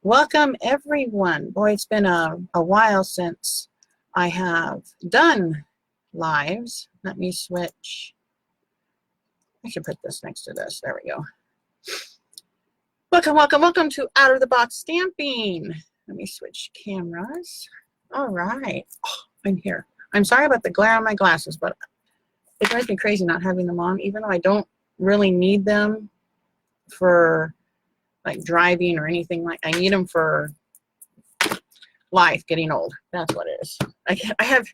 Welcome everyone. Boy, it's been a while since I have done lives. Let me switch. I should put this next to this. There we go. Welcome to Out of the Box Stamping. Let me switch cameras. All right. Oh, I'm here. I'm sorry about the glare on my glasses, but it drives me crazy not having them on, even though I don't really need them for like driving or anything. Like I need them for life, getting old. That's what it is. I have,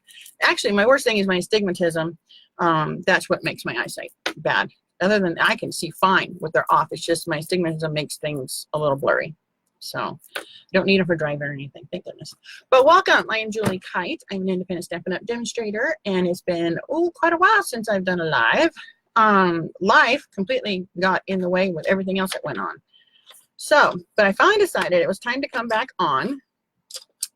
actually, my worst thing is my astigmatism. That's what makes my eyesight bad. Other than I can see fine with they're off. It's just my astigmatism makes things a little blurry. So I don't need them for driving or anything, thank goodness. But welcome, I am Julie Kite. I'm an independent Stampin' Up! Demonstrator, and it's been, quite a while since I've done a live. Life completely got in the way with everything else that went on. So, but I finally decided it was time to come back on.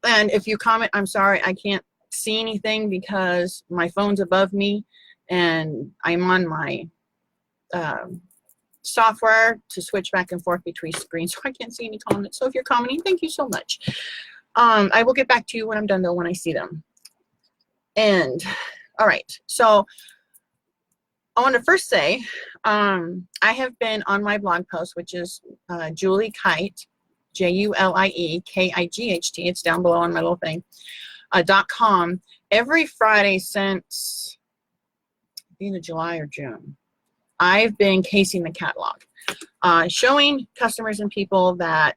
And if you comment, I'm sorry, I can't see anything because my phone's above me and I'm on my software to switch back and forth between screens, so I can't see any comments. So if you're commenting, thank you so much. I will get back to you when I'm done, though, when I see them. And, all right, so I want to first say, I have been on my blog post, which is Julie Kite, JULIEKIGHT. It's down below on my little thing, .com, every Friday since either July or June. I've been casing the catalog, showing customers and people that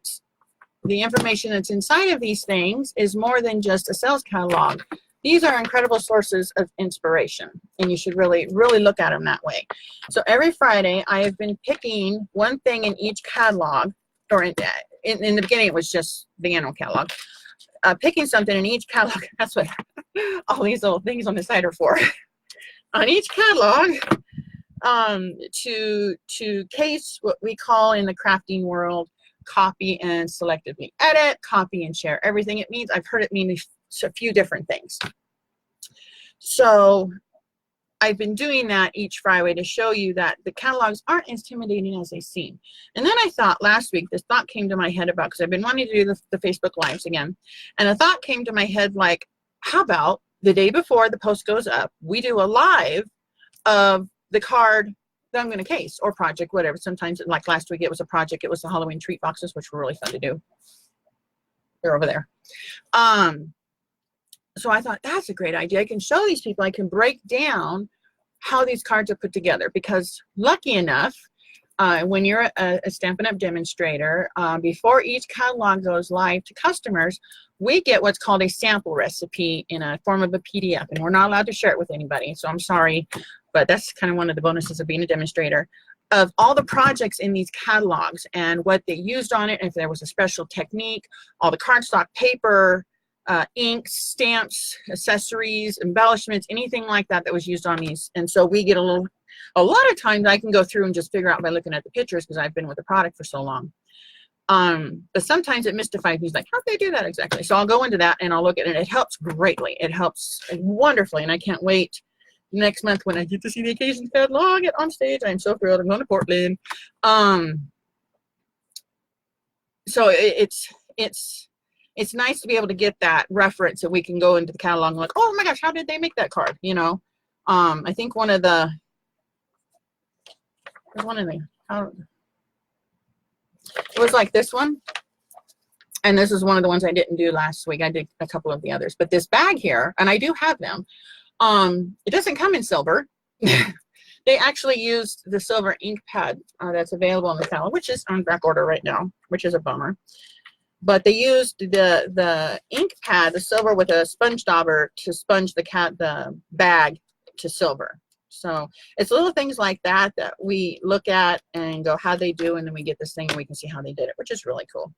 the information that's inside of these things is more than just a sales catalog. These are incredible sources of inspiration, and you should really look at them that way. So every Friday, I have been picking one thing in each catalog, or in the beginning, it was just the annual catalog. Picking something in each catalog, that's what all these little things on the side are for. On each catalog, to case what we call in the crafting world, copy and selectively edit, copy and share everything. It means, I've heard it mean a few different things. So I've been doing that each Friday to show you that the catalogs aren't intimidating as they seem. And then I thought last week, this thought came to my head about, because I've been wanting to do the Facebook Lives again, and a thought came to my head like, how about the day before the post goes up, we do a live of the card that I'm going to case, or project, whatever. Sometimes, like last week, it was a project. It was the Halloween treat boxes, which were really fun to do. They're over there. So I thought, that's a great idea. I can show these people, I can break down how these cards are put together, because lucky enough, when you're a Stampin' Up! Demonstrator, before each catalog goes live to customers, we get what's called a sample recipe in a form of a PDF, and we're not allowed to share it with anybody. So I'm sorry, but that's kind of one of the bonuses of being a demonstrator, of all the projects in these catalogs and what they used on it, and if there was a special technique, all the cardstock paper, inks, stamps, accessories, embellishments, anything like that that was used on these. And so we get a lot of times I can go through and just figure out by looking at the pictures, because I've been with the product for so long. But sometimes it mystifies me, like, how'd they do that exactly? So I'll go into that and I'll look at it. It helps greatly. It helps wonderfully. And I can't wait next month when I get to see the occasions catalog on stage. I'm so thrilled. I'm going to Portland. So it's nice to be able to get that reference, so we can go into the catalog and like, oh my gosh, how did they make that card? You know, I think it was like this one, and this is one of the ones I didn't do last week. I did a couple of the others, but this bag here, and I do have them, it doesn't come in silver. They actually used the silver ink pad that's available in the catalog, which is on back order right now, which is a bummer. But they used the ink pad, the silver, with a sponge dauber to sponge the bag to silver. So it's little things like that that we look at and go, how they do, and then we get this thing and we can see how they did it, which is really cool.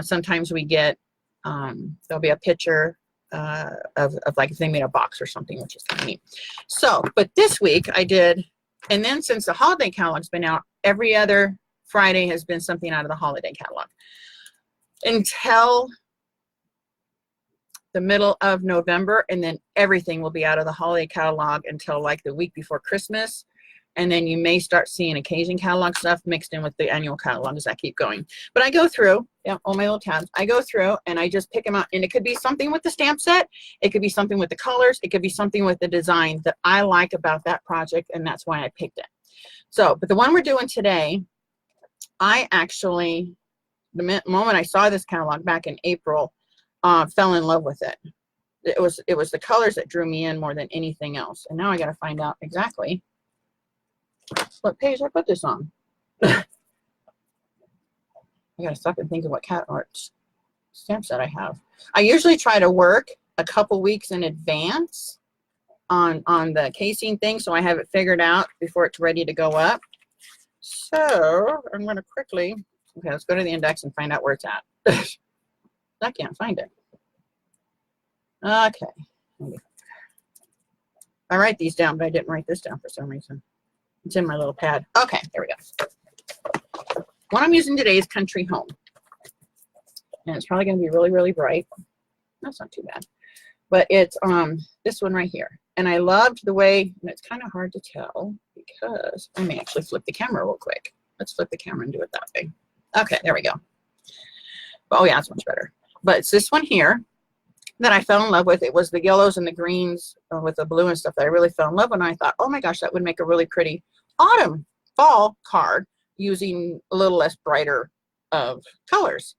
Sometimes we get, there'll be a picture of like if they made a box or something, which is kind of neat. So, but this week I did, and then since the holiday catalog's been out, every other Friday has been something out of the holiday catalog. Until the middle of November, and then everything will be out of the holiday catalog until like the week before Christmas. And then you may start seeing occasion catalog stuff mixed in with the annual catalog as I keep going. But I go through, yeah, all my little tabs, I go through and I just pick them out. And it could be something with the stamp set. It could be something with the colors. It could be something with the design that I like about that project. And that's why I picked it. So, but the one we're doing today, I actually, the moment I saw this catalog back in April, fell in love with it. It was the colors that drew me in more than anything else. And now I got to find out exactly what page I put this on. I gotta stop and think of what cat art stamp set I have. I usually try to work a couple weeks in advance on the casing thing, so I have it figured out before it's ready to go up. So I'm gonna quickly, okay, let's go to the index and find out where it's at. I can't find it. Okay. I write these down, but I didn't write this down for some reason. It's in my little pad. Okay, there we go. What I'm using today is Country Home. And it's probably going to be really, really bright. That's not too bad. But it's this one right here. And I loved the way, and it's kind of hard to tell because I may actually flip the camera real quick. Let's flip the camera and do it that way. Okay, there we go. Oh yeah, that's much better. But it's this one here that I fell in love with. It was the yellows and the greens with the blue and stuff that I really fell in love with. And I thought, oh my gosh, that would make a really pretty autumn fall card using a little less brighter of colors.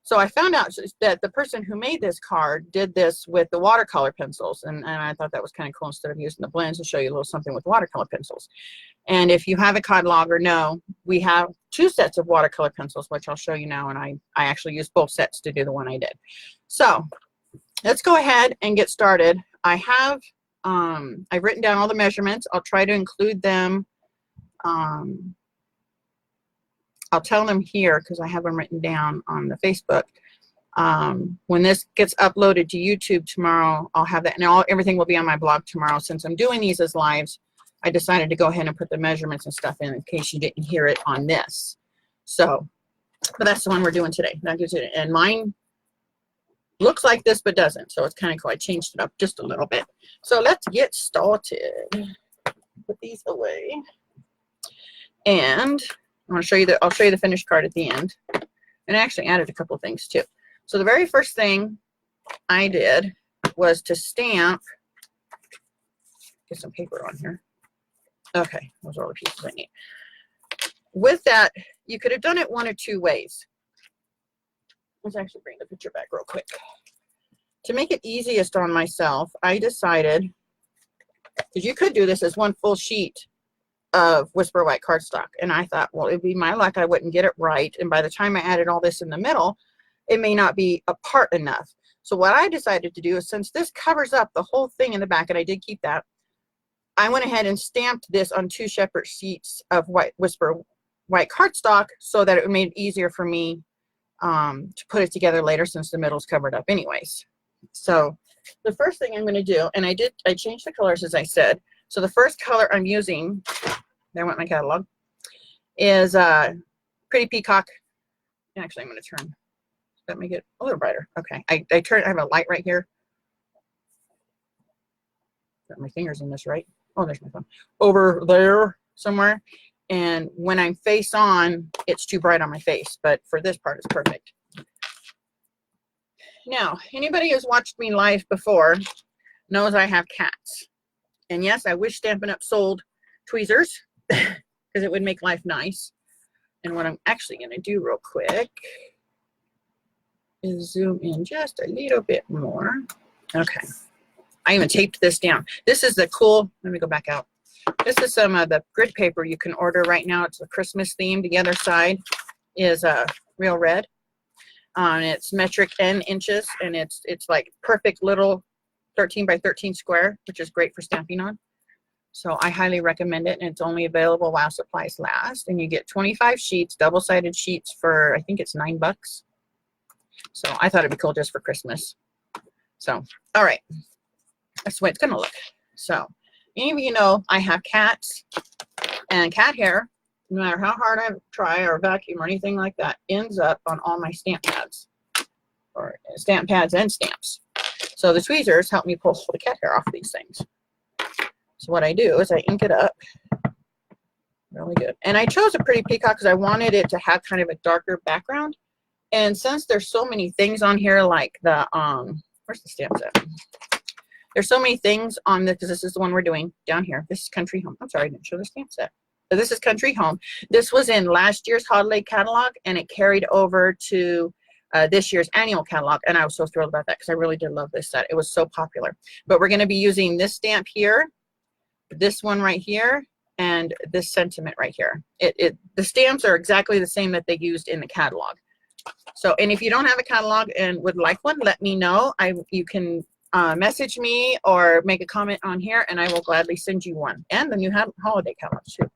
So I found out that the person who made this card did this with the watercolor pencils. And I thought that was kind of cool instead of using the blends to show you a little something with watercolor pencils. And if you have a catalog or know, we have 2 sets of watercolor pencils, which I'll show you now. And I actually used both sets to do the one I did. So let's go ahead and get started. I have, I've written down all the measurements. I'll try to include them. I'll tell them here because I have them written down on the Facebook. When this gets uploaded to YouTube tomorrow, I'll have that, and everything will be on my blog tomorrow. Since I'm doing these as lives, I decided to go ahead and put the measurements and stuff in case you didn't hear it on this. So, but that's the one we're doing today. That gives it, and mine looks like this but doesn't, so it's kind of cool. I changed it up just a little bit. So let's get started. Put these away, and I'm going to show you I'll show you the finished card at the end. And I actually added a couple of things too. So the very first thing I did was to stamp. Get some paper on here. Okay, those are all the pieces I need. With that, you could have done it one or 2 ways. Let's actually bring the picture back real quick. To make it easiest on myself, I decided, because you could do this as one full sheet of Whisper White cardstock. And I thought, well, it'd be my luck I wouldn't get it right. And by the time I added all this in the middle, it may not be apart enough. So what I decided to do is, since this covers up the whole thing in the back, and I did keep that, I went ahead and stamped this on 2 separate sheets of Whisper White cardstock so that it made it easier for me to put it together later, since the middle's covered up anyways. So the first thing I'm going to do, and I changed the colors as I said. So the first color I'm using, there went my catalog, is Pretty Peacock. Actually, I'm going to turn, let me get a little brighter. Okay, I have a light right here. Got my fingers in this, right? Oh, there's my phone. Over there somewhere. And when I'm face on, it's too bright on my face. But for this part, it's perfect. Now, anybody who's watched me live before knows I have cats. And yes, I wish Stampin' Up! Sold tweezers because it would make life nice. And what I'm actually going to do real quick is zoom in just a little bit more. Okay. I even taped this down. This is the cool, let me go back out. This is some of the grid paper you can order right now. It's a Christmas theme. The other side is real red. It's metric and inches, and it's like perfect little 13 by 13 square, which is great for stamping on. So I highly recommend it, and it's only available while supplies last. And you get 25 sheets, double-sided sheets for, I think it's $9. So I thought it'd be cool just for Christmas. So, all right. That's the way it's going to look. So, any of you know I have cats, and cat hair, no matter how hard I try or vacuum or anything like that, ends up on all my stamp pads, or stamp pads and stamps. So the tweezers help me pull the cat hair off these things. So what I do is I ink it up Really good. And I chose a pretty peacock because I wanted it to have kind of a darker background. And since there's so many things on here, like the, where's the stamps at? There's so many things on this, because this is the one we're doing down here. This is Country Home. I'm sorry, I didn't show the stamp set. So this is Country Home. This was in last year's holiday catalog, and it carried over to this year's annual catalog. And I was so thrilled about that because I really did love this set. It was so popular. But we're going to be using this stamp here, this one right here, and this sentiment right here. The stamps are exactly the same that they used in the catalog. So, and if you don't have a catalog and would like one, let me know. You can message me or make a comment on here, and I will gladly send you one. And the new holiday catalog too.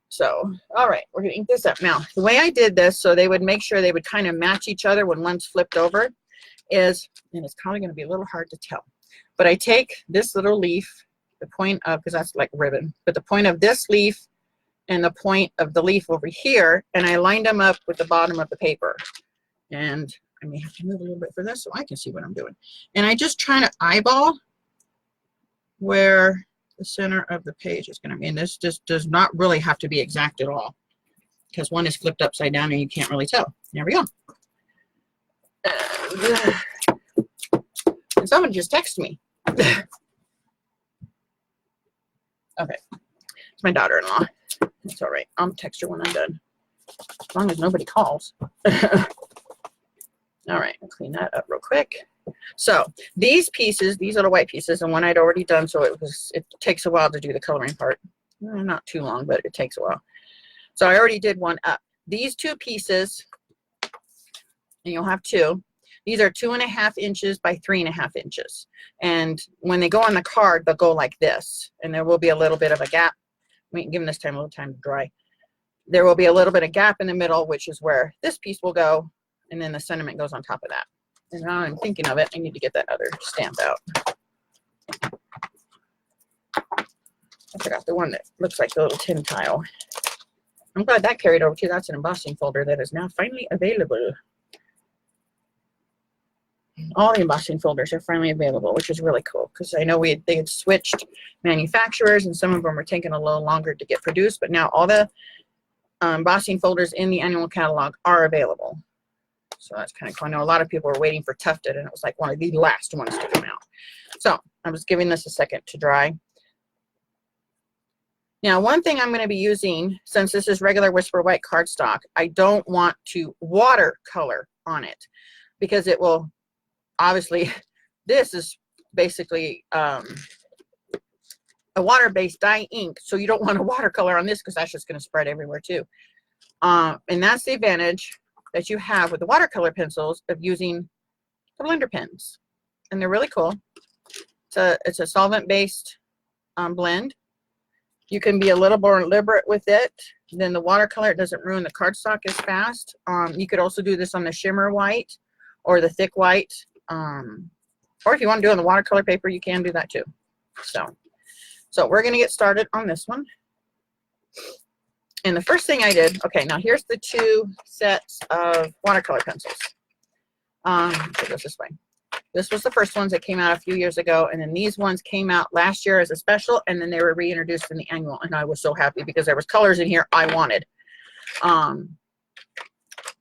So, all right, we're gonna ink this up. Now, the way I did this, so they would make sure they would kind of match each other when one's flipped over, is, and it's probably gonna be a little hard to tell, but I take this little leaf, the point of, because that's like ribbon, but the point of this leaf and the point of the leaf over here, and I lined them up with the bottom of the paper. And I may have to move a little bit for this so I can see what I'm doing. And I just try to eyeball where the center of the page is going to be. And this just does not really have to be exact at all, because one is flipped upside down and you can't really tell. There we go. And someone just texted me. Okay, it's my daughter-in-law. It's all right. I'll text her when I'm done, as long as nobody calls. All right, I'll clean that up real quick. So these pieces, these little white pieces, and one I'd already done, so it takes a while to do the coloring part. Not too long, but it takes a while. So I already did one up. These two pieces, and you'll have two. These are 2.5 inches by 3.5 inches. And when they go on the card, they'll go like this. And there will be a little bit of a gap. We can give them this time a little time to dry. There will be a little bit of gap in the middle, which is where this piece will go. And then the sentiment goes on top of that. And now I'm thinking of it, I need to get that other stamp out. I forgot the one that looks like the little tin tile. I'm glad that carried over too. That's an embossing folder that is now finally available. All the embossing folders are finally available, which is really cool, because I know they had switched manufacturers and some of them are taking a little longer to get produced, but now all the embossing folders in the annual catalog are available. So that's kind of cool. I know a lot of people were waiting for Tufted, and it was like one of the last ones to come out. So I'm just giving this a second to dry. Now, one thing I'm going to be using, since this is regular Whisper White cardstock, I don't want to watercolor on it, because it will, obviously, this is basically a water-based dye ink, so you don't want to watercolor on this, because that's just going to spread everywhere too. And that's the advantage that you have with the watercolor pencils of using the blender pens, and they're really cool. It's a solvent-based blend. You can be a little more deliberate with it. Then the watercolor, it doesn't ruin the cardstock as fast. You could also do this on the shimmer white or the thick white, or if you want to do it on the watercolor paper, you can do that too. So we're going to get started on this one. And the first thing I did, okay, now here's the two sets of watercolor pencils. It goes this way. This was the first ones that came out a few years ago, and then these ones came out last year as a special, and then they were reintroduced in the annual, and I was so happy because there was colors in here I wanted.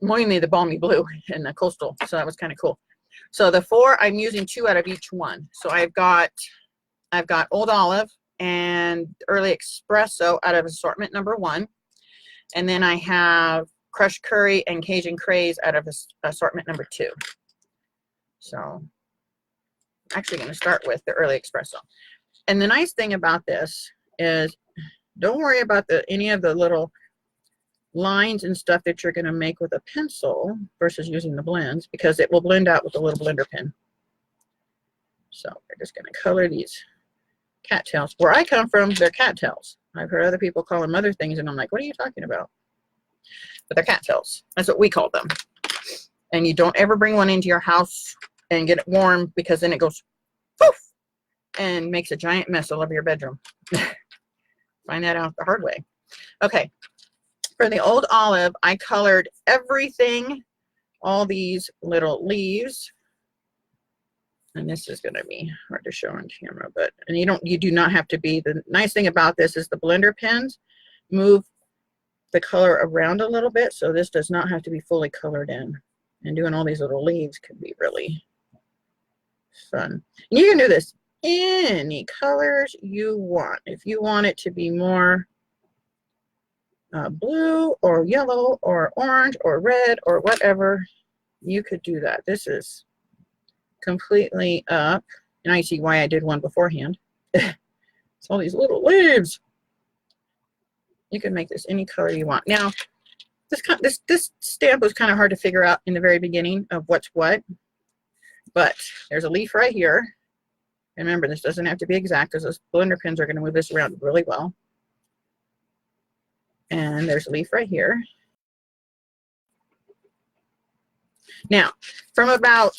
Mainly the balmy blue and the coastal, so that was kind of cool. So the four, I'm using 2 out of each one. So I've got Old Olive and Early Espresso out of assortment number 1. And then I have Crushed Curry and Cajun Craze out of assortment number 2. So I'm actually going to start with the Early Espresso. And the nice thing about this is, don't worry about any of the little lines and stuff that you're going to make with a pencil versus using the blends, because it will blend out with a little blender pen. So we're just going to color these cattails. Where I come from, they're cattails. I've heard other people call them other things, and I'm like, what are you talking about? But they're cattails. That's what we call them. And you don't ever bring one into your house and get it warm, because then it goes poof and makes a giant mess all over your bedroom. Find that out the hard way. Okay. For the Old Olive, I colored everything, all these little leaves. And this is going to be hard to show on camera, but, and you do not have to be, the nice thing about this is the blender pens move the color around a little bit, so this does not have to be fully colored in. And doing all these little leaves can be really fun. And you can do this any colors you want. If you want it to be more blue or yellow or orange or red or whatever, you could do that. This is completely up, and I see why I did one beforehand. It's all these little leaves. You can make this any color you want. Now, this stamp was kind of hard to figure out in the very beginning of what's what, but there's a leaf right here. And remember, this doesn't have to be exact because those blender pins are going to move this around really well. And there's a leaf right here. Now, from about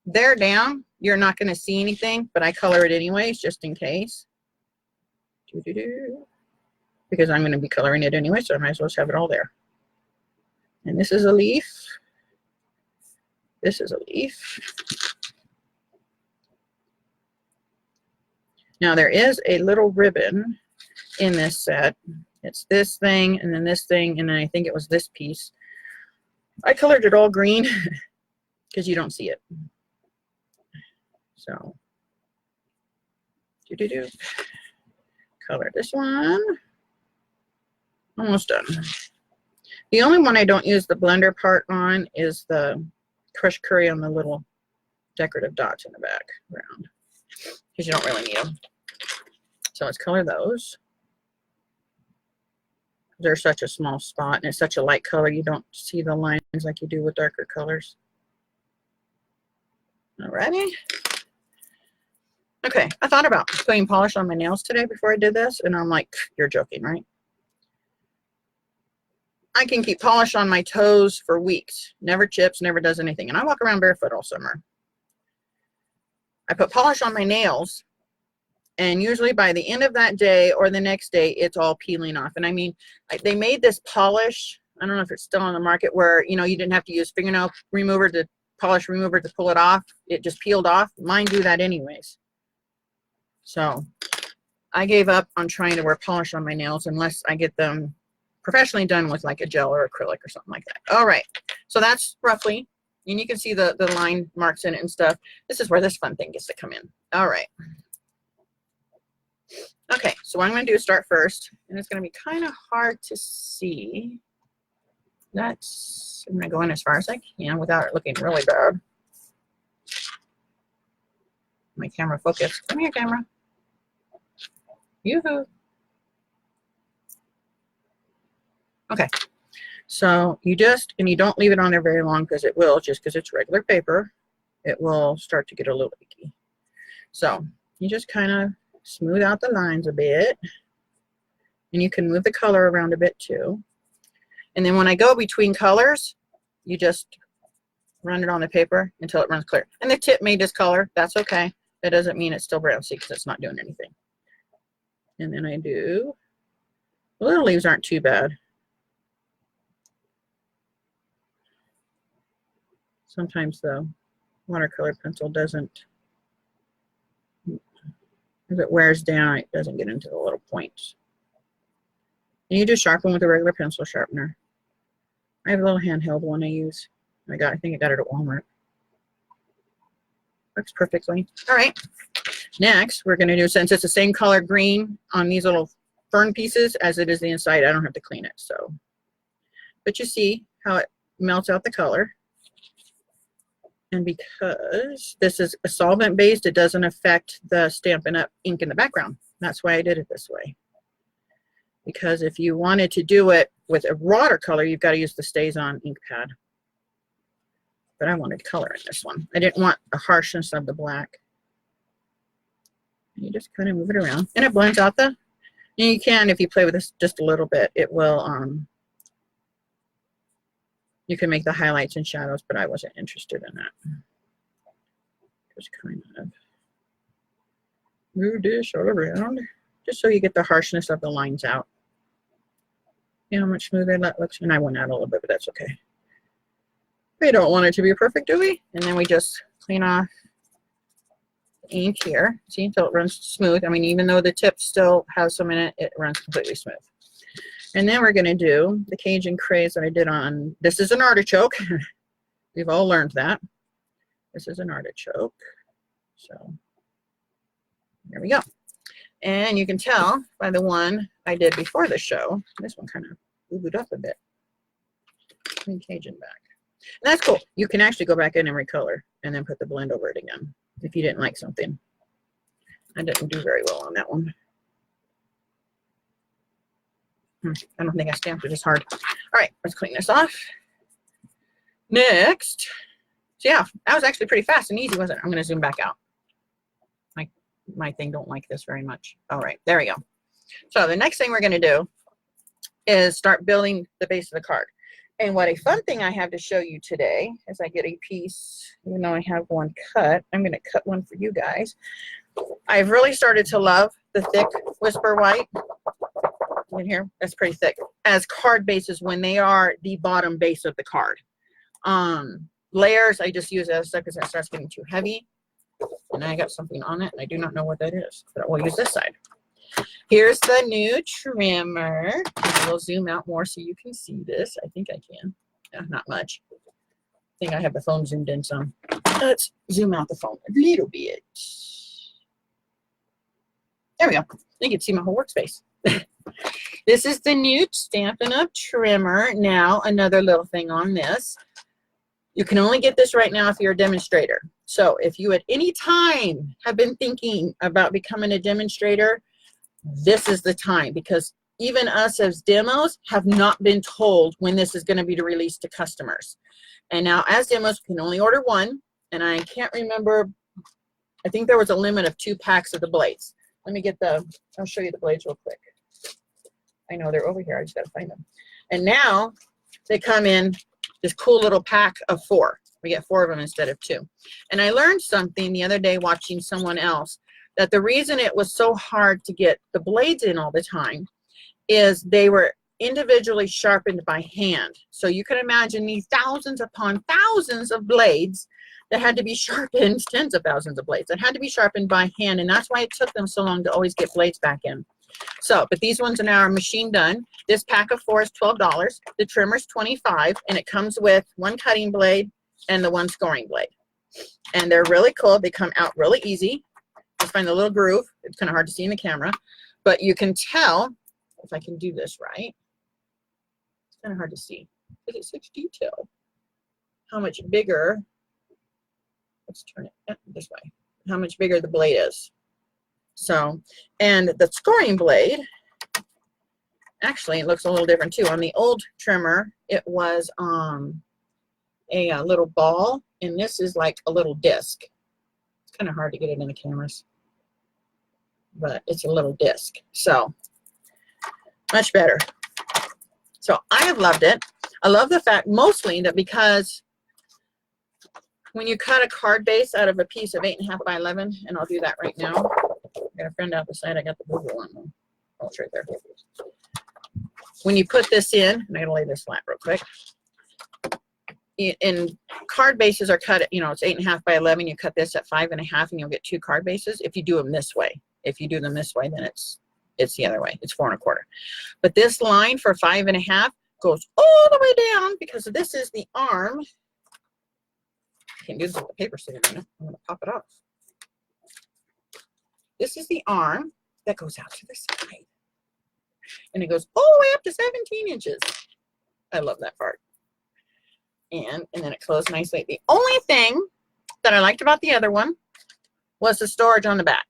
there down, you're not going to see anything, but I color it anyways, just in case. Because I'm going to be coloring it anyway, so I might as well just have it all there. And this is a leaf. This is a leaf. Now there is a little ribbon in this set. It's this thing, and then this thing, and then I think it was this piece. I colored it all green because you don't see it. So, color this one. Almost done. The only one I don't use the blender part on is the crushed curry on the little decorative dots in the background, because you don't really need them. So let's color those. They're such a small spot, and it's such a light color, you don't see the lines like you do with darker colors. Alrighty. Okay, I thought about putting polish on my nails today before I did this, and I'm like, you're joking, right? I can keep polish on my toes for weeks. Never chips, never does anything. And I walk around barefoot all summer. I put polish on my nails, and usually by the end of that day or the next day, it's all peeling off. And I mean, they made this polish, I don't know if it's still on the market, where, you know, you didn't have to use fingernail remover to polish remover to pull it off. It just peeled off. Mine do that anyways. So I gave up on trying to wear polish on my nails unless I get them professionally done with like a gel or acrylic or something like that. All right, so that's roughly, and you can see the line marks in it and stuff. This is where this fun thing gets to come in. All right. Okay, so what I'm going to do is start first, and it's going to be kind of hard to see. I'm going to go in as far as I can without it looking really bad. My camera focus. Come here, camera. Yoo-hoo. Okay, so you don't leave it on there very long, because it will, just because it's regular paper, it will start to get a little icky. So you just kind of smooth out the lines a bit, and you can move the color around a bit too. And then when I go between colors, you just run it on the paper until it runs clear. And the tip may discolor, that's okay. That doesn't mean it's still brown, see, because it's not doing anything. And then I do, the little leaves aren't too bad. Sometimes the watercolor pencil doesn't, as it wears down, it doesn't get into the little points. And you just sharpen with a regular pencil sharpener. I have a little handheld one I use. I think I got it at Walmart. Works perfectly. All right. Next, we're going to do, since it's the same color green on these little fern pieces as it is the inside, I don't have to clean it. So, but you see how it melts out the color. And because this is a solvent based, it doesn't affect the Stampin' Up! Ink in the background. That's why I did it this way. Because if you wanted to do it with a watercolor, you've got to use the StazOn ink pad. But I wanted color in this one. I didn't want the harshness of the black. And you just kind of move it around, and it blends out and you can, if you play with this just a little bit, it will, you can make the highlights and shadows, but I wasn't interested in that. Just kind of move this all around, just so you get the harshness of the lines out. You know how much smoother that looks? And I went out a little bit, but that's okay. We don't want it to be perfect, do we? And then we just clean off the ink here. See, until it runs smooth. I mean, even though the tip still has some in it, it runs completely smooth. And then we're going to do the Cajun craze that I did on, this is an artichoke. We've all learned that. This is an artichoke. So there we go. And you can tell by the one I did before the show, this one kind of boo-booed up a bit. Clean Cajun back. And that's cool. You can actually go back in and recolor and then put the blend over it again if you didn't like something. I didn't do very well on that one. I don't think I stamped it as hard. All right, let's clean this off. Next. So yeah, that was actually pretty fast and easy, wasn't it? I'm going to zoom back out. My thing don't like this very much. All right, there we go. So the next thing we're going to do is start building the base of the card. And what a fun thing I have to show you today is I get a piece, even though I have one cut, I'm going to cut one for you guys. I've really started to love the thick Whisper White. In here, that's pretty thick. As card bases when they are the bottom base of the card. Layers, I just use as a because it starts getting too heavy. And I got something on it, and I do not know what that is. But we'll use this side. Here's the new trimmer. We'll zoom out more so you can see this. I think I can. Yeah, not much. I think I have the phone zoomed in some. Let's zoom out the phone a little bit. There we go. You can see my whole workspace. This is the new Stampin' Up! Trimmer. Now, another little thing on this. You can only get this right now if you're a demonstrator. So if you at any time have been thinking about becoming a demonstrator, this is the time, because even us as demos have not been told when this is going to be released to customers. And now as demos, we can only order one. And I can't remember, I think there was a limit of 2 packs of the blades. Let me get the, I'll show you the blades real quick. I know they're over here. I just got to find them. And now they come in this cool little pack of 4. We get 4 of them instead of 2. And I learned something the other day watching someone else, that the reason it was so hard to get the blades in all the time is they were individually sharpened by hand. So you can imagine these thousands upon thousands of blades that had to be sharpened, tens of thousands of blades that had to be sharpened by hand. And that's why it took them so long to always get blades back in. So, but these ones are now machine done. This pack of 4 is $12. The trimmer's $25, and it comes with 1 cutting blade and the 1 scoring blade. And they're really cool. They come out really easy. Just find the little groove. It's kind of hard to see in the camera, but you can tell, if I can do this right, it's kind of hard to see. It's such detail. How much bigger, let's turn it this way, how much bigger the blade is. So, and the scoring blade, actually it looks a little different too. On the old trimmer, it was a little ball, and this is like a little disc. It's kind of hard to get it in the cameras, but it's a little disc. So, much better. So I have loved it. I love the fact mostly that because when you cut a card base out of a piece of 8.5 by 11, and I'll do that right now. I got a friend out the side. I got the blue one. Oh, it's right there. When you put this in, and I gotta lay this flat real quick. And card bases are cut at, you know, it's 8.5 by 11. You cut this at 5.5, and you'll get 2 card bases. If you do them this way, if you do them this way, then it's the other way. It's 4.25. But this line for 5.5 goes all the way down because this is the arm. I can't do this with the paper sitting on it. I'm going to pop it off. This is the arm that goes out to the side. And it goes all the way up to 17 inches. I love that part. And then it closed nicely. The only thing that I liked about the other one was the storage on the back.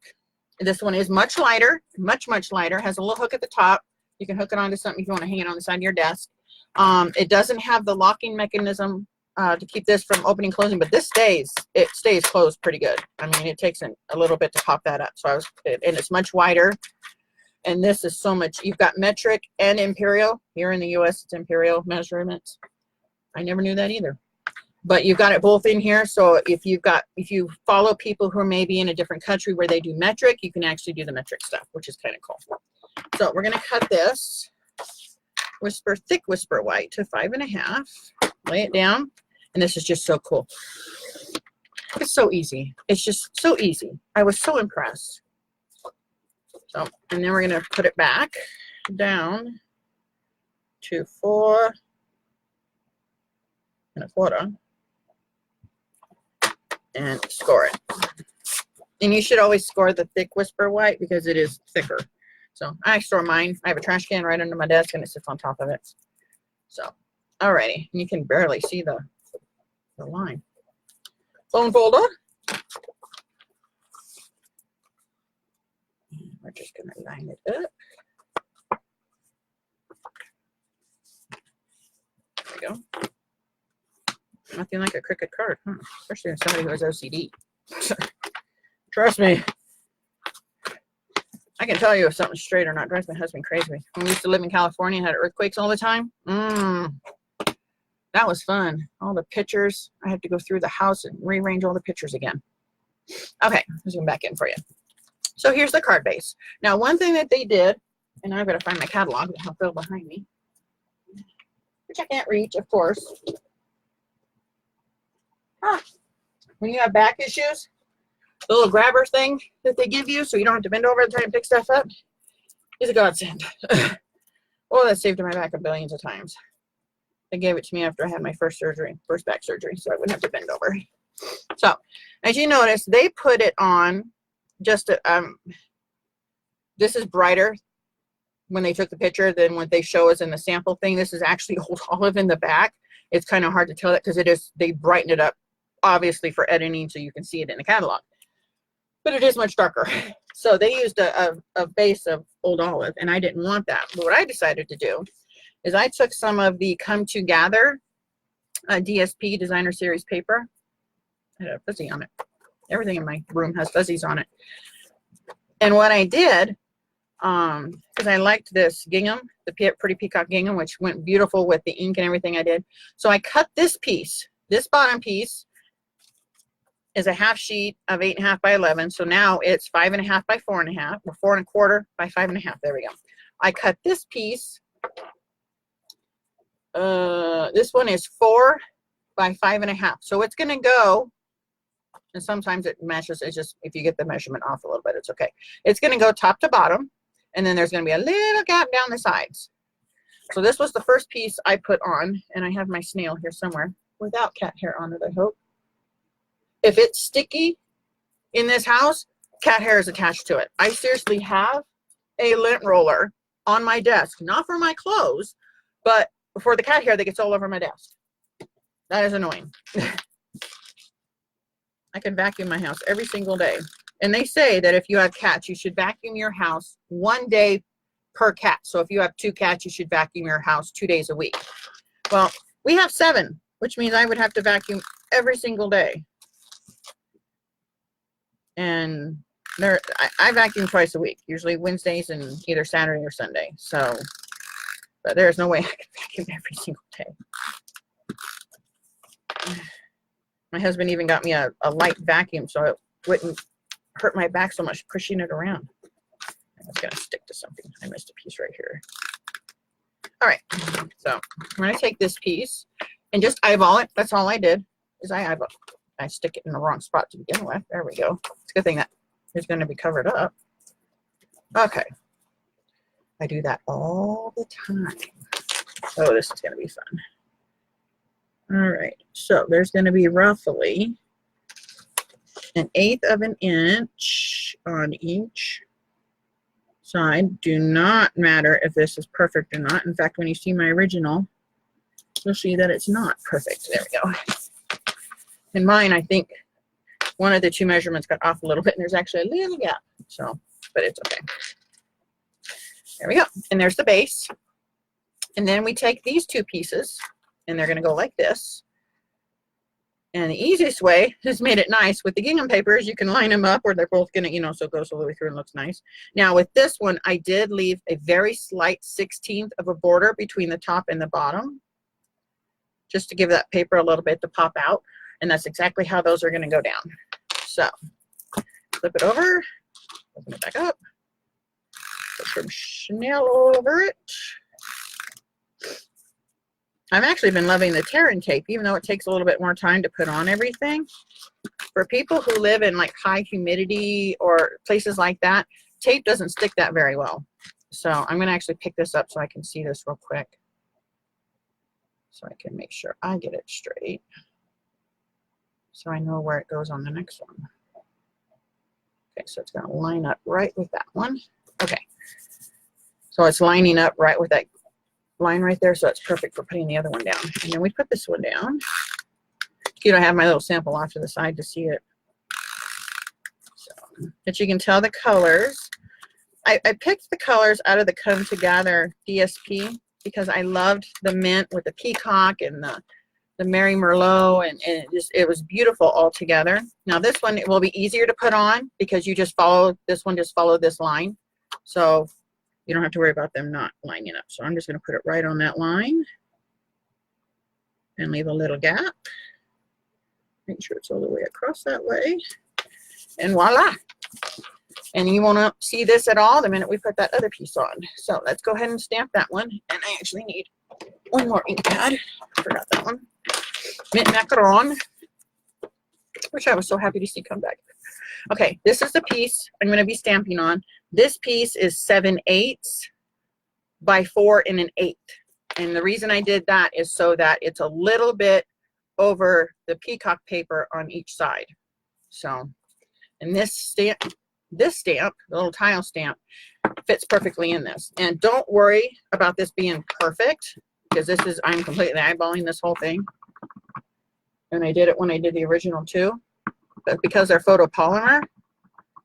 This one is much lighter, much lighter. Has a little hook at the top. You can hook it onto something if you want to hang it on the side of your desk. It doesn't have the locking mechanism to keep this from opening and closing, but this stays closed pretty good. I mean, it takes a little bit to pop that up. So and it's much wider. And this is so much. You've got metric and imperial. Here in the US, it's imperial measurements. I never knew that either. But you've got it both in here. So if you follow people who are maybe in a different country where they do metric, you can actually do the metric stuff, which is kind of cool. So we're going to cut this thick Whisper White to 5.5. Lay it down. And this is just so cool. It's so easy. It's just so easy. I was so impressed. So, and then we're going to put it back down to 4 1/4 and score it. And you should always score the thick whisper white because it is thicker. So I store mine. I have a trash can right under my desk and it sits on top of it. So, alrighty. You can barely see the line. Bone folder. We're just going to line it up. There we go. Nothing like a crooked card, huh? Especially with somebody who has OCD. Trust me. I can tell you if something's straight or not. Drives my husband crazy. When we used to live in California and had earthquakes all the time. That was fun. All the pictures. I had to go through the house and rearrange all the pictures again. Okay, let's zoom back in for you. So here's the card base. Now, one thing that they did, and I've got to find my catalog that fell behind me, which I can't reach, of course. When you have back issues, the little grabber thing that they give you so you don't have to bend over and try and pick stuff up is a godsend. Oh, that saved my back a billions of times. They gave it to me after I had my first back surgery, so I wouldn't have to bend over. So, as you notice, they put it on just, this is brighter when they took the picture than what they show us in the sample thing. This is actually Old Olive in the back. It's kind of hard to tell it because they brighten it up, obviously, for editing so you can see it in the catalog. But it is much darker. So they used a base of Old Olive, and I didn't want that. But what I decided to do is I took some of the Come Together DSP Designer Series paper. I had a fuzzy on it. Everything in my room has fuzzies on it. And what I did, because I liked this gingham, the Pretty Peacock gingham, which went beautiful with the ink and everything I did. So I cut this piece. This bottom piece is a half sheet of 8.5 by 11. So now it's 5.5 by 4.5, or 4 1/4 by 5.5. There we go. I cut this piece. This one is 4 by 5.5. So it's going to go, and sometimes it meshes. It's just, if you get the measurement off a little bit, it's okay. It's going to go top to bottom, and then there's going to be a little gap down the sides. So this was the first piece I put on, and I have my snail here somewhere without cat hair on it, I hope. If it's sticky in this house, cat hair is attached to it. I seriously have a lint roller on my desk, not for my clothes, but for the cat hair that gets all over my desk. That is annoying. I can vacuum my house every single day. And they say that if you have cats, you should vacuum your house 1 day per cat. So if you have 2 cats, you should vacuum your house 2 days a week. Well, we have 7, which means I would have to vacuum every single day. And I vacuum twice a week, usually Wednesdays and either Saturday or Sunday. So, but there's no way I can vacuum every single day. My husband even got me a light vacuum so it wouldn't hurt my back so much pushing it around. It's going to stick to something. I missed a piece right here. All right, so I'm going to take this piece and just eyeball it. That's all I did, is I eyeball. I stick it in the wrong spot to begin with. There we go. It's a good thing that it's going to be covered up. Okay. I do that all the time. Oh, this is going to be fun. All right. So there's going to be roughly 1/8 of an inch on each side. Do not matter if this is perfect or not. In fact, when you see my original, you'll see that it's not perfect. There we go. In mine, I think one of the 2 measurements got off a little bit, and there's actually a little gap. So, but it's okay. There we go. And there's the base. And then we take these 2 pieces, and they're going to go like this. And the easiest way, just made it nice, with the gingham papers, you can line them up where they're both going to, so it goes all the way through and looks nice. Now, with this one, I did leave a very slight 1/16 of a border between the top and the bottom, just to give that paper a little bit to pop out. And that's exactly how those are going to go down. So, flip it over, open it back up, put some Chanel all over it. I've actually been loving the tear-in tape, even though it takes a little bit more time to put on everything. For people who live in like high humidity or places like that, tape doesn't stick that very well. So I'm going to actually pick this up so I can see this real quick, so I can make sure I get it straight, so I know where it goes on the next one. Okay, so it's going to line up right with that one. Okay, so it's lining up right with that line right there, so it's perfect for putting the other one down. And then we put this one down. You don't have my little sample off to the side to see it. So, but you can tell the colors. I picked the colors out of the Come Together DSP because I loved the mint with the peacock and the Mary Merlot, and it was beautiful all together. Now this one, it will be easier to put on because you just follow, this one just followed this line. So you don't have to worry about them not lining up. So I'm just going to put it right on that line and leave a little gap. Make sure it's all the way across that way. And voila. And you won't see this at all the minute we put that other piece on. So let's go ahead and stamp that one. And I actually need one more ink pad. I forgot that one. Mint macaron, which I was so happy to see come back. Okay, this is the piece I'm going to be stamping on. This piece is 7/8 by 4 1/8. And the reason I did that is so that it's a little bit over the peacock paper on each side. So, and this stamp, the little tile stamp, fits perfectly in this. And don't worry about this being perfect, because this is, I'm completely eyeballing this whole thing. And I did it when I did the original too. But because they're photopolymer,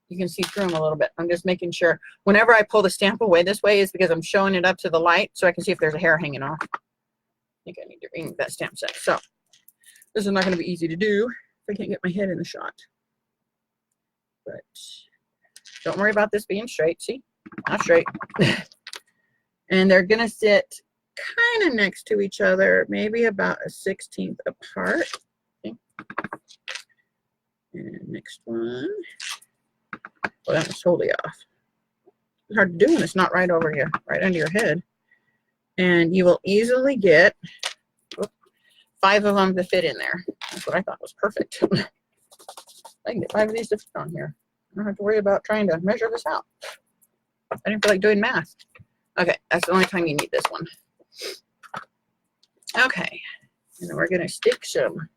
you can see through them a little bit. I'm just making sure whenever I pull the stamp away this way is because I'm showing it up to the light so I can see if there's a hair hanging off. I think I need to ring that stamp set. So this is not going to be easy to do if I can't get my head in the shot. But don't worry about this being straight. See? Not straight. And they're going to sit kind of next to each other, maybe about a 1/16 apart. Okay. And next one. Well, that was totally off. It's hard to do when it's not right over you, right under your head. And you will easily get 5 of them to fit in there. That's what I thought was perfect. I can get 5 of these to fit on here. I don't have to worry about trying to measure this out. I didn't feel like doing math. Okay, that's the only time you need this one. Okay, and then we're going to stick some.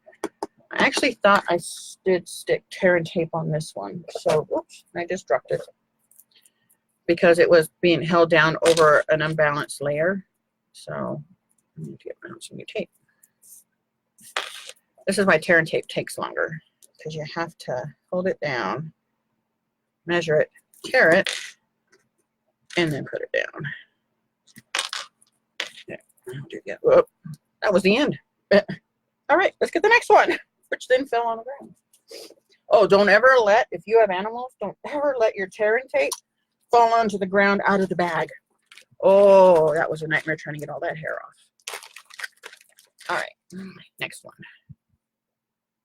I actually thought I did stick tear and tape on this one. So, whoops, I just dropped it. Because it was being held down over an unbalanced layer. So, I need to get around some new tape. This is why tear and tape takes longer. Because you have to hold it down, measure it, tear it, and then put it down. Yeah. Whoop. That was the end. All right, let's get the next one, which then fell on the ground. Oh, don't ever let, if you have animals, don't ever let your tear and tape fall onto the ground out of the bag. Oh, that was a nightmare trying to get all that hair off. All right, next one.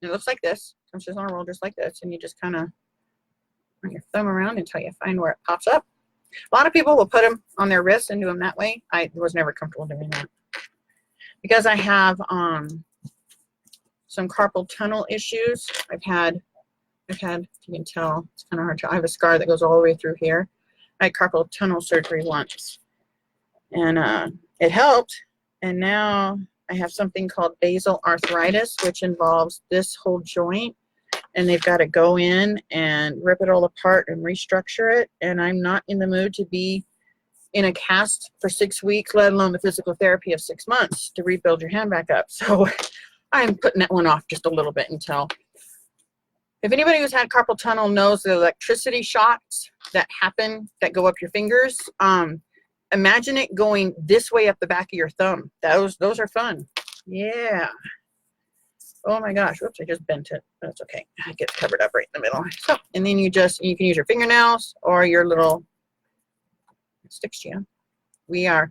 It looks like this. Comes just on a roll just like this, and you just kind of run your thumb around until you find where it pops up. A lot of people will put them on their wrists and do them that way. I was never comfortable doing that because I have some carpal tunnel issues. I've had, if you can tell, it's kind of hard to, I have a scar that goes all the way through here. I had carpal tunnel surgery once, and it helped. And now I have something called basal arthritis, which involves this whole joint. And they've got to go in and rip it all apart and restructure it. And I'm not in the mood to be in a cast for 6 weeks, let alone the physical therapy of 6 months to rebuild your hand back up. So I'm putting that one off just a little bit until, if anybody who's had carpal tunnel knows the electricity shocks that happen, that go up your fingers, imagine it going this way up the back of your thumb. Those are fun. Yeah. Oh my gosh, whoops, I just bent it. That's okay. It gets covered up right in the middle. So, and then you can use your fingernails or your little, it sticks to you. We have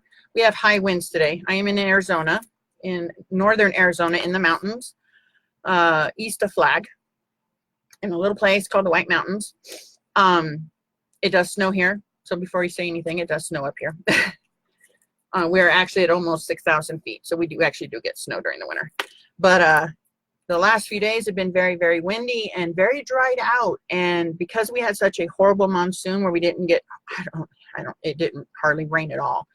high winds today. I am in Arizona, in northern Arizona, in the mountains, east of Flag, in a little place called the White Mountains. It does snow here. So before you say anything, it does snow up here. We're actually at almost 6,000 feet, so we do actually get snow during the winter. But the last few days have been very, very windy and very dried out. And because we had such a horrible monsoon where we didn't get, it didn't hardly rain at all.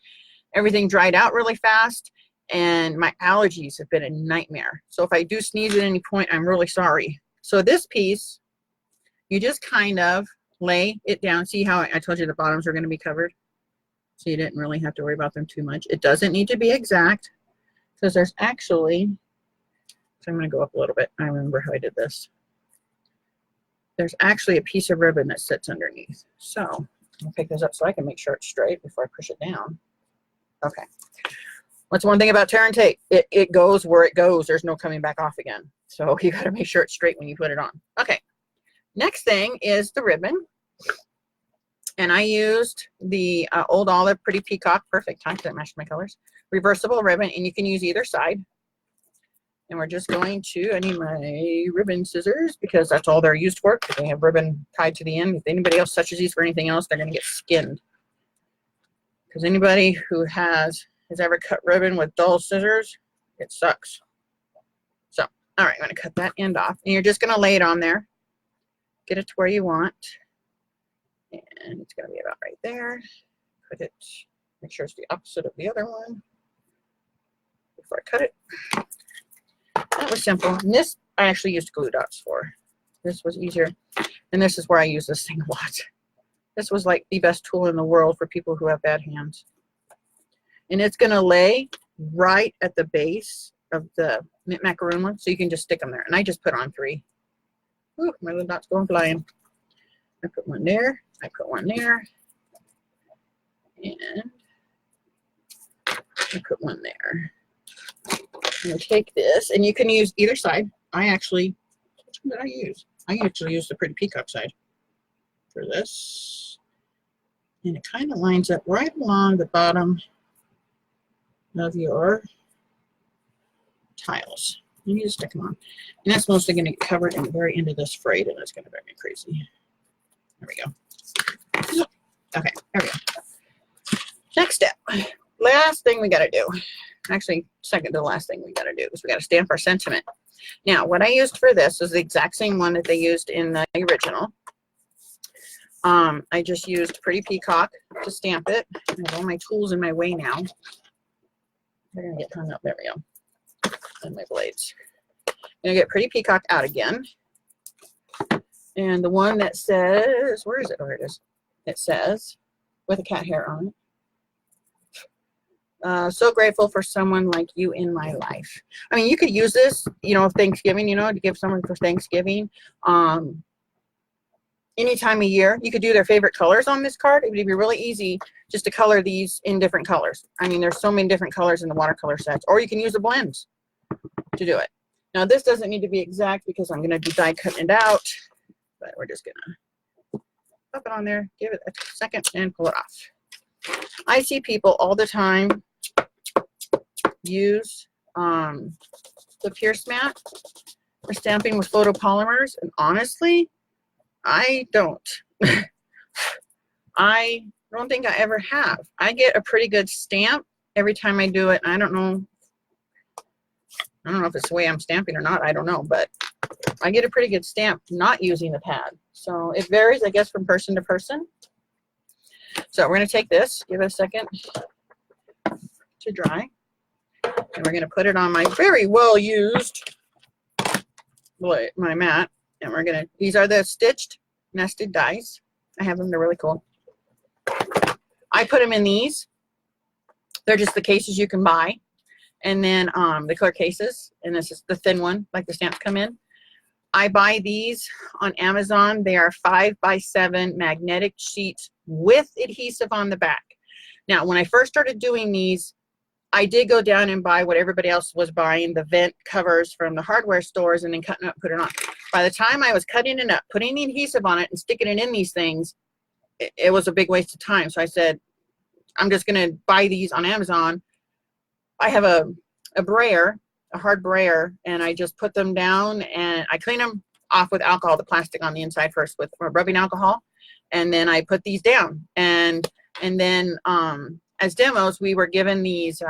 Everything dried out really fast, and my allergies have been a nightmare. So if I do sneeze at any point, I'm really sorry. So this piece, you just kind of lay it down. See how I told you the bottoms are going to be covered? So you didn't really have to worry about them too much. It doesn't need to be exact because there's actually, so I'm going to go up a little bit. I remember how I did this. There's actually a piece of ribbon that sits underneath. So I'll pick this up so I can make sure it's straight before I push it down. Okay. What's one thing about tear and tape? It goes where it goes. There's no coming back off again. So you got to make sure it's straight when you put it on. Okay. Next thing is the ribbon. And I used the Old Olive Pretty Peacock, perfect time to match my colors, reversible ribbon, and you can use either side. And we're just going to, I need my ribbon scissors because that's all they're used for. They have ribbon tied to the end. If anybody else touches these for anything else, they're going to get skinned. Because anybody who has ever cut ribbon with dull scissors, it sucks. So, all right, I'm going to cut that end off. And you're just going to lay it on there. Get it to where you want. And it's going to be about right there. Put it, make sure it's the opposite of the other one before I cut it. That was simple. And this I actually used glue dots for. This was easier. And this is where I use this thing a lot. This was like the best tool in the world for people who have bad hands. And it's going to lay right at the base of the mint macaroon one. So you can just stick them there. And I just put on 3. Ooh, my little dot's going flying. I put one there. I put one there. And I put one there. I'm going to take this, and you can use either side. Which one did I use? I actually used the Pretty Peacock side for this. And it kind of lines up right along the bottom of your tiles. You need to stick them on. And that's mostly going to get covered in the very end of this frayed, and it's going to drive me crazy. There we go. Okay, there we go. Next step. Last thing we got to do. Actually, second to the last thing we got to do is we got to stamp our sentiment. Now, what I used for this is the exact same one that they used in the original. I just used Pretty Peacock to stamp it. I have all my tools in my way now. They're going to get hung up. There we go. And my blades. I'm going to get Pretty Peacock out again. And the one that says, where is it? Oh, here it is. It says, with a cat hair on it. So grateful for someone like you in my life. I mean, you could use this, you know, Thanksgiving, you know, to give someone for Thanksgiving. Any time of year, you could do their favorite colors on this card. It would be really easy just to color these in different colors. I mean, there's so many different colors in the watercolor sets, or you can use the blends to do it. Now, this doesn't need to be exact because I'm going to be die cutting it out, but we're just going to pop it on there, give it a second, and pull it off. I see people all the time use the Pierce mat for stamping with photopolymers, and honestly, I don't. I don't think I ever have. I get a pretty good stamp every time I do it. I don't know if it's the way I'm stamping or not. I don't know, but I get a pretty good stamp not using the pad. So it varies, I guess, from person to person. So we're going to take this, give it a second to dry, and we're going to put it on my very well used my mat. And we're going to, these are the stitched nested dies. I have them, they're really cool. I put them in these. They're just the cases you can buy. And then the clear cases, and this is the thin one, like the stamps come in. I buy these on Amazon. They are 5x7 magnetic sheets with adhesive on the back. Now, when I first started doing these, I did go down and buy what everybody else was buying, the vent covers from the hardware stores, and then cutting it up, put it on. By the time I was cutting it up, putting the adhesive on it, and sticking it in these things, it was a big waste of time. So I said, I'm just going to buy these on Amazon. I have a brayer, a hard brayer, and I just put them down, and I clean them off with alcohol, the plastic on the inside first with rubbing alcohol, and then I put these down. And then as demos, we were given these,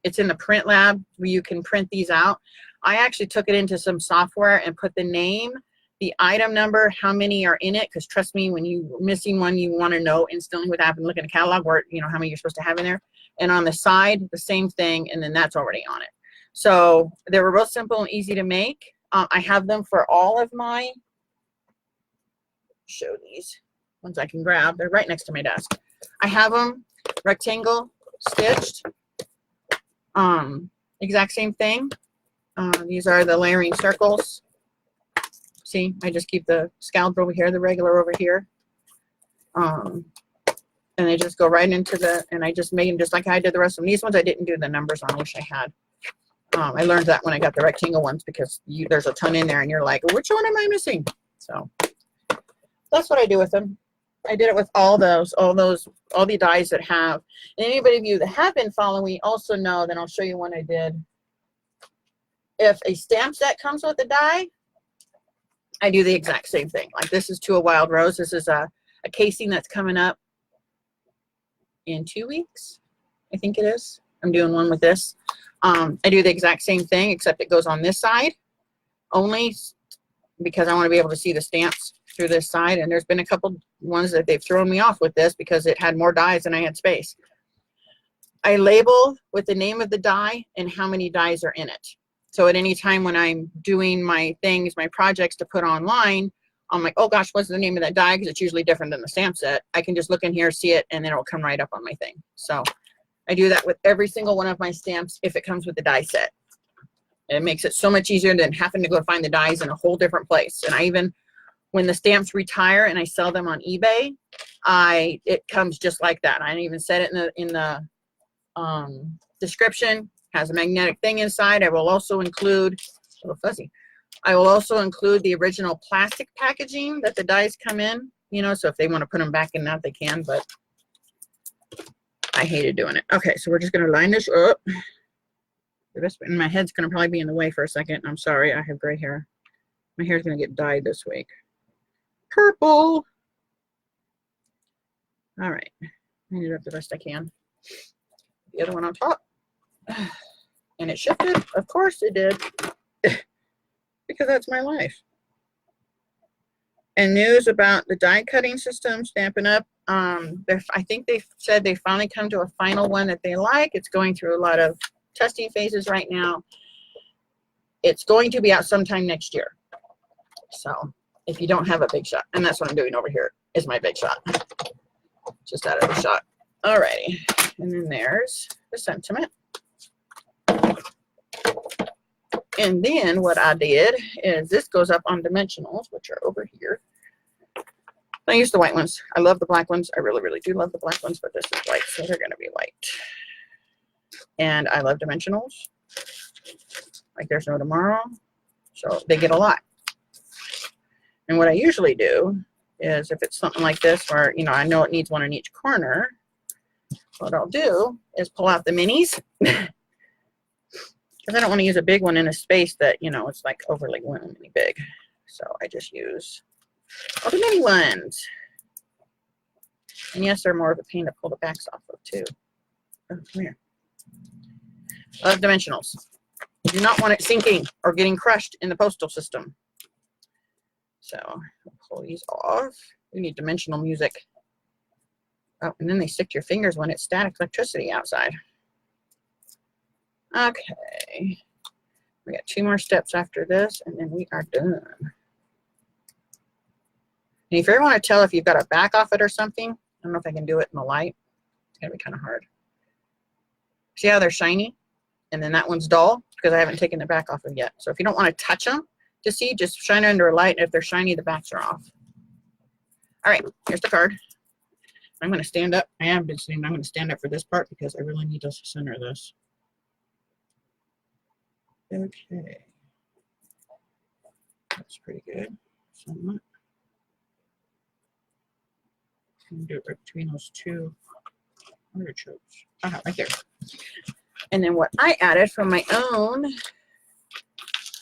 it's in the print lab where you can print these out. I actually took it into some software and put the name, the item number, how many are in it, because trust me, when you're missing one, you want to know instantly what happened. Look in the catalog where, you know, how many you're supposed to have in there. And on the side, the same thing, and then that's already on it. So they were real simple and easy to make. I have them for all of my, show these ones I can grab. They're right next to my desk. I have them rectangle stitched. Exact same thing. These are the layering circles. See, I just keep the scallop over here, the regular over here. And they just go right into the, and I just made them just like I did the rest of them. These ones I didn't do the numbers on, I wish I had. I learned that when I got the rectangle ones, because there's a ton in there and you're like, which one am I missing? So that's what I do with them. I did it with all the dies that have, and anybody of you that have been following me also know that I'll show you one I did. If a stamp set comes with a die, I do the exact same thing. Like this is To a Wild Rose. This is a casing that's coming up in 2 weeks. I think it is. I'm doing one with this. I do the exact same thing, except it goes on this side only because I want to be able to see the stamps through this side. And there's been a couple ones that they've thrown me off with this because it had more dies than I had space. I label with the name of the die and how many dies are in it. So at any time when I'm doing my things, my projects to put online, I'm like, oh gosh, what's the name of that die? Because it's usually different than the stamp set. I can just look in here, see it, and then it'll come right up on my thing. So I do that with every single one of my stamps if it comes with the die set. It makes it so much easier than having to go find the dies in a whole different place. And I even, when the stamps retire and I sell them on eBay, it comes just like that. I even said it in the description. Has a magnetic thing inside. I will also include, a little fuzzy, I will also include the original plastic packaging that the dies come in, you know, so if they want to put them back in that, they can, but I hated doing it. Okay, so we're just going to line this up. And my head's going to probably be in the way for a second. I'm sorry, I have gray hair. My hair's going to get dyed this week. Purple. All right, line it up the best I can. The other one on top. And it shifted. Of course it did. Because that's my life. And news about the die cutting system, Stampin' Up. I think they said they finally come to a final one that they like. It's going through a lot of testing phases right now. It's going to be out sometime next year. So if you don't have a big shot, and that's what I'm doing over here, is my big shot. Just out of the shot. Alrighty. And then there's the sentiment. And then what I did is this goes up on dimensionals, which are over here. I use the white ones. I love the black ones. I really, really do love the black ones, but this is white, so they're going to be white. And I love dimensionals. Like there's no tomorrow. So they get a lot. And what I usually do is if it's something like this where, you know, I know it needs one in each corner, what I'll do is pull out the minis. Because I don't want to use a big one in a space that, you know, it's like overly big. So I just use all the mini ones. And yes, they're more of a pain to pull the backs off of too. Oh, come here. Love dimensionals. You do not want it sinking or getting crushed in the postal system. So I'll pull these off. We need dimensional music. Oh, and then they stick to your fingers when it's static electricity outside. Okay, we got 2 more steps after this, and then we are done. And if you ever want to tell if you've got a back off it or something, I don't know if I can do it in the light. It's going to be kind of hard. See how they're shiny? And then that one's dull because I haven't taken the back off it yet. So if you don't want to touch them to see, just shine it under a light, and if they're shiny, the backs are off. All right, here's the card. I'm going to stand up. I have been standing. I'm going to stand up for this part because I really need to center this. Okay, that's pretty good. Somewhat. I'm going to do it right between those 2 artichokes. Right there. And then what I added from my own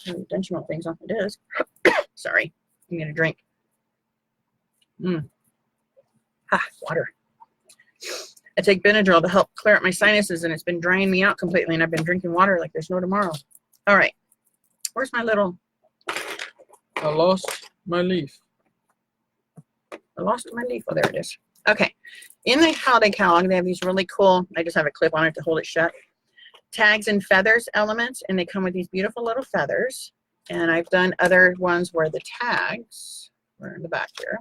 dimensional things off the disc. Sorry, I'm going to drink. Water. I take Benadryl to help clear up my sinuses, and it's been drying me out completely, and I've been drinking water like there's no tomorrow. All right. Where's my little... I lost my leaf. I lost my leaf. Oh, there it is. Okay. In the holiday catalog, they have these really cool, I just have a clip on it to hold it shut, tags and feathers elements, and they come with these beautiful little feathers. And I've done other ones where the tags are in the back here.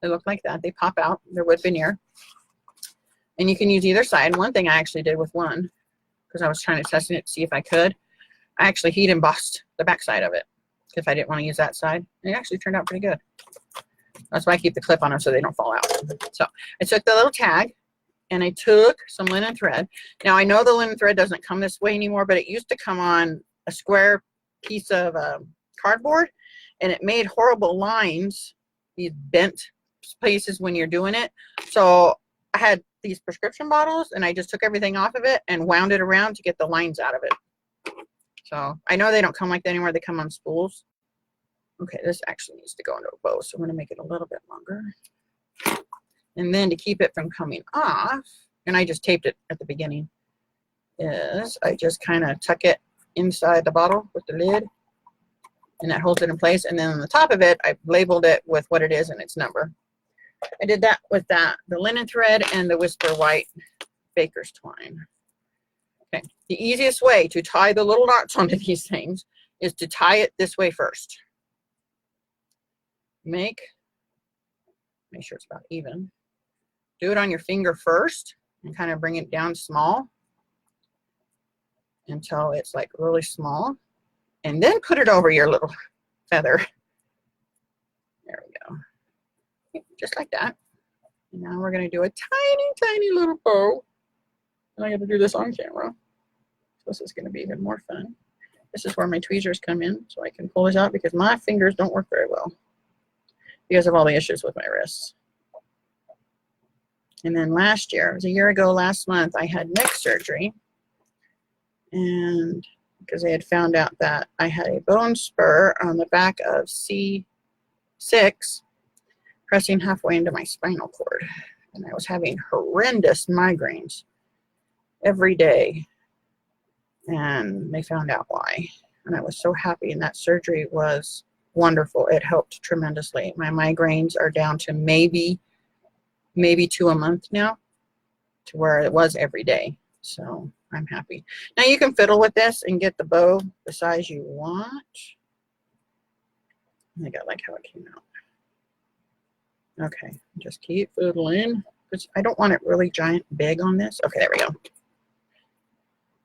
They look like that. They pop out. They're wood veneer. And you can use either side. One thing I actually did with one, because I was trying to test it to see if I could, I actually heat embossed the back side of it if I didn't want to use that side. And it actually turned out pretty good. That's why I keep the clip on them so they don't fall out. So I took the little tag and I took some linen thread. Now I know the linen thread doesn't come this way anymore, but it used to come on a square piece of cardboard, and it made horrible lines, these bent places when you're doing it. So I had these prescription bottles, and I just took everything off of it and wound it around to get the lines out of it. So I know they don't come like that anymore. They come on spools. Okay, this actually needs to go into a bow, so I'm going to make it a little bit longer. And then to keep it from coming off, and I just taped it at the beginning, is I just kind of tuck it inside the bottle with the lid, and that holds it in place. And then on the top of it, I labeled it with what it is and its number. I did that with the linen thread and the Whisper White baker's twine. Okay, the easiest way to tie the little knots onto these things is to tie it this way first. Make sure it's about even. Do it on your finger first and kind of bring it down small until it's like really small, and then put it over your little feather. There we go. Just like that. And now we're going to do a tiny little bow. And I got to do this on camera. So this is going to be even more fun. This is where my tweezers come in, so I can pull this out because my fingers don't work very well because of all the issues with my wrists. And then last year, it was a year ago last month, I had neck surgery. And because they had found out that I had a bone spur on the back of C6 pressing halfway into my spinal cord. And I was having horrendous migraines every day. And they found out why. And I was so happy. And that surgery was wonderful. It helped tremendously. My migraines are down to maybe 2 a month now, to where it was every day. So I'm happy. Now you can fiddle with this and get the bow the size you want. I think I like how it came out. Okay, just keep fiddling, because I don't want it really giant big on this. Okay, there we go.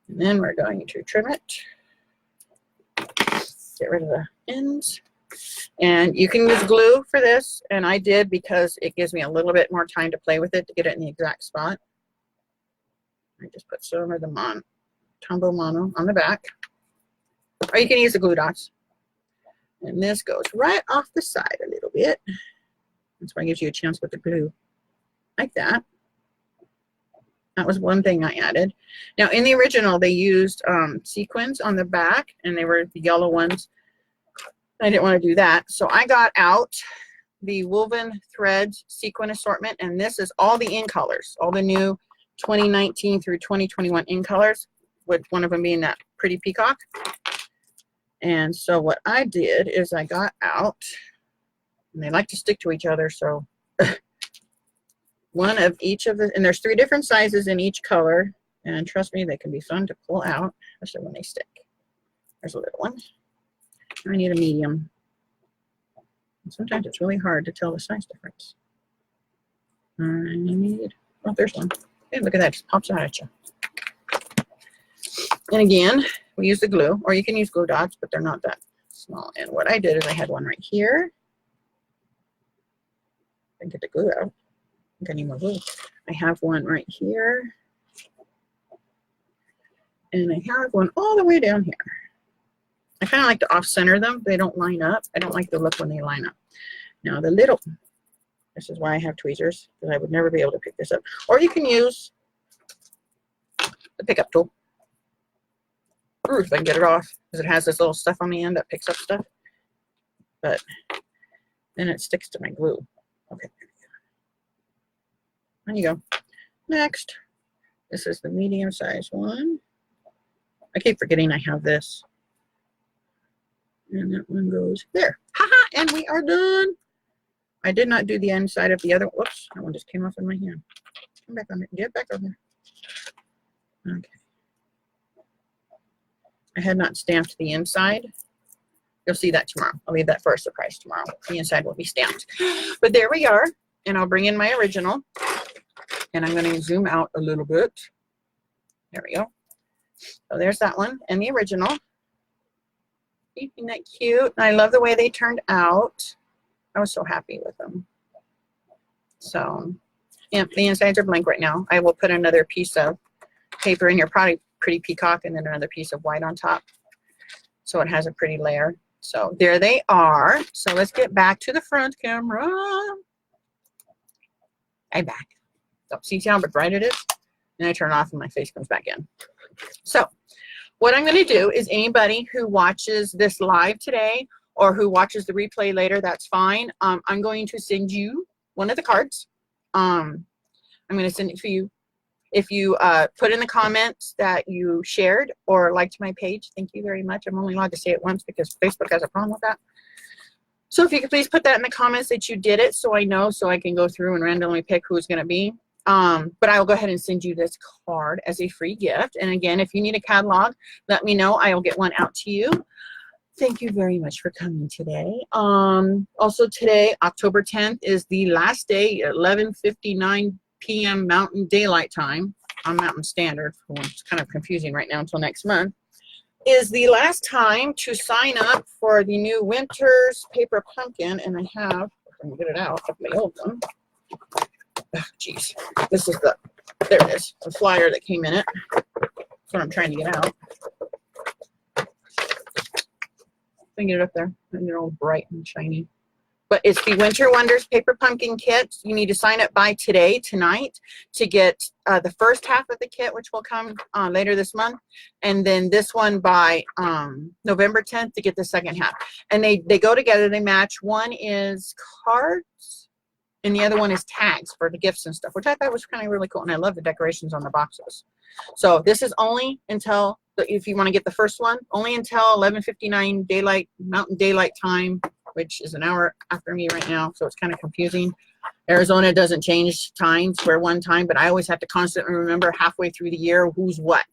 And then we're going to trim it. Get rid of the ends. And you can use glue for this, and I did because it gives me a little bit more time to play with it to get it in the exact spot. I just put some of the Tombow Mono on the back. Or you can use the glue dots. And this goes right off the side a little bit. That's why it gives you a chance with the glue. Like that. That was one thing I added. Now in the original they used sequins on the back, and they were the yellow ones. I didn't want to do that. So I got out the woven threads sequin assortment, and this is all the in colors, all the new 2019 through 2021 in colors, with one of them being that pretty peacock. And so what I did is I got out, and they like to stick to each other, so one of each of the, and there's 3 different sizes in each color, and trust me, they can be fun to pull out, especially when they stick. There's a little one. I need a medium. Sometimes it's really hard to tell the size difference. I need, oh, there's one. Hey, look at that, it just pops out at you. And again, we use the glue, or you can use glue dots, but they're not that small. And what I did is I had one right here. I can get the glue out. I think I need more glue. I have one right here. And I have one all the way down here. I kind of like to off-center them. They don't line up. I don't like the look when they line up. Now the little, this is why I have tweezers, because I would never be able to pick this up. Or you can use the pickup tool. Ooh, if I can get it off, because it has this little stuff on the end that picks up stuff. But then it sticks to my glue. Okay, there you go. Next, this is the medium size one. I keep forgetting I have this. And that one goes there. Haha, and we are done. I did not do the inside of the other. Whoops, that one just came off in my hand. Come back on it. Get back over there. Okay. I had not stamped the inside. You'll see that tomorrow. I'll leave that for a surprise tomorrow. The inside will be stamped. But there we are. And I'll bring in my original. And I'm going to zoom out a little bit. There we go. So there's that one and the original. Isn't that cute? I love the way they turned out. I was so happy with them. So, yeah, the insides are blank right now. I will put another piece of paper in here, probably pretty peacock, and then another piece of white on top. So it has a pretty layer. So there they are. So let's get back to the front camera. I'm back. So see how bright it is? And I turn it off and my face comes back in. So what I'm going to do is anybody who watches this live today or who watches the replay later, that's fine. I'm going to send you one of the cards. I'm going to send it to you. If you put in the comments that you shared or liked my page, thank you very much. I'm only allowed to say it once because Facebook has a problem with that. So if you could please put that in the comments that you did it so I know, so I can go through and randomly pick who's going to be. But I will go ahead and send you this card as a free gift. And again, if you need a catalog, let me know. I will get one out to you. Thank you very much for coming today. Also today, October 10th, is the last day at 11:59 p.m. Mountain Daylight Time on Mountain Standard. It's kind of confusing right now until next month. Is the last time to sign up for the new Winter's Paper Pumpkin. And I have, I'm going to get it out of my old one. Jeez, this is the, there it is, the flyer that came in it. That's what I'm trying to get out. I can get it up there, and they're all bright and shiny. But it's the Winter Wonders Paper Pumpkin Kit. You need to sign up by today, tonight, to get the first half of the kit, which will come later this month, and then this one by November 10th to get the second half. And they go together, they match. One is cards, and the other one is tags for the gifts and stuff, which I thought was kind of really cool. And I love the decorations on the boxes. So this is only until, if you want to get the first one, only until 11:59 daylight, Mountain Daylight Time, which is an hour after me right now. So it's kind of confusing. Arizona doesn't change times for one time, but I always have to constantly remember halfway through the year who's what.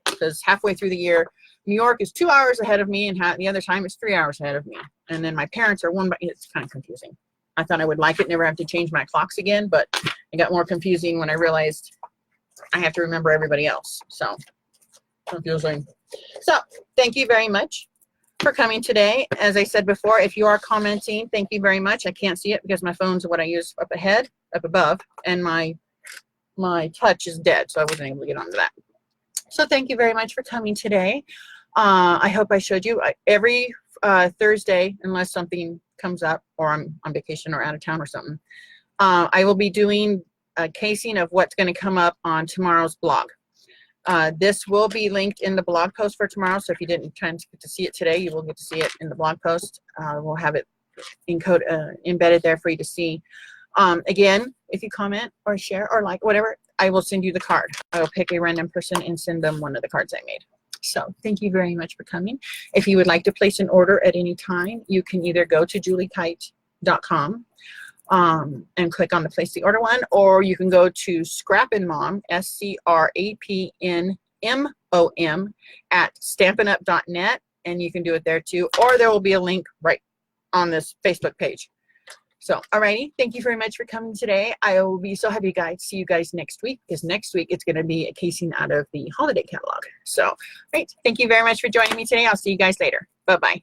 Because halfway through the year, New York is 2 hours ahead of me, and the other time it's 3 hours ahead of me. And then my parents are it's kind of confusing. I thought I would like it, never have to change my clocks again, but it got more confusing when I realized I have to remember everybody else. So confusing. So thank you very much for coming today. As I said before, if you are commenting, thank you very much. I can't see it because my phone's what I use up above, and my touch is dead, so I wasn't able to get onto that. So thank you very much for coming today. I hope I showed you every Thursday, unless something comes up or I'm on vacation or out of town or something. I will be doing a casing of what's going to come up on tomorrow's blog. This will be linked in the blog post for tomorrow, so if you didn't try to get to see it today, you will get to see it in the blog post. We'll have it embedded there for you to see. Again, if you comment or share or like whatever, I will send you the card. I will pick a random person and send them one of the cards I made. So thank you very much for coming. If you would like to place an order at any time, you can either go to juliekite.com and click on the place the order one, or you can go to Scrappin' Mom, SCRAPNMOM at stampinup.net, and you can do it there too, or there will be a link right on this Facebook page. So, alrighty, thank you very much for coming today. I will be so happy to see you guys next week, because next week it's going to be a casing out of the holiday catalog. So, great. Thank you very much for joining me today. I'll see you guys later. Bye-bye.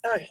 Okay.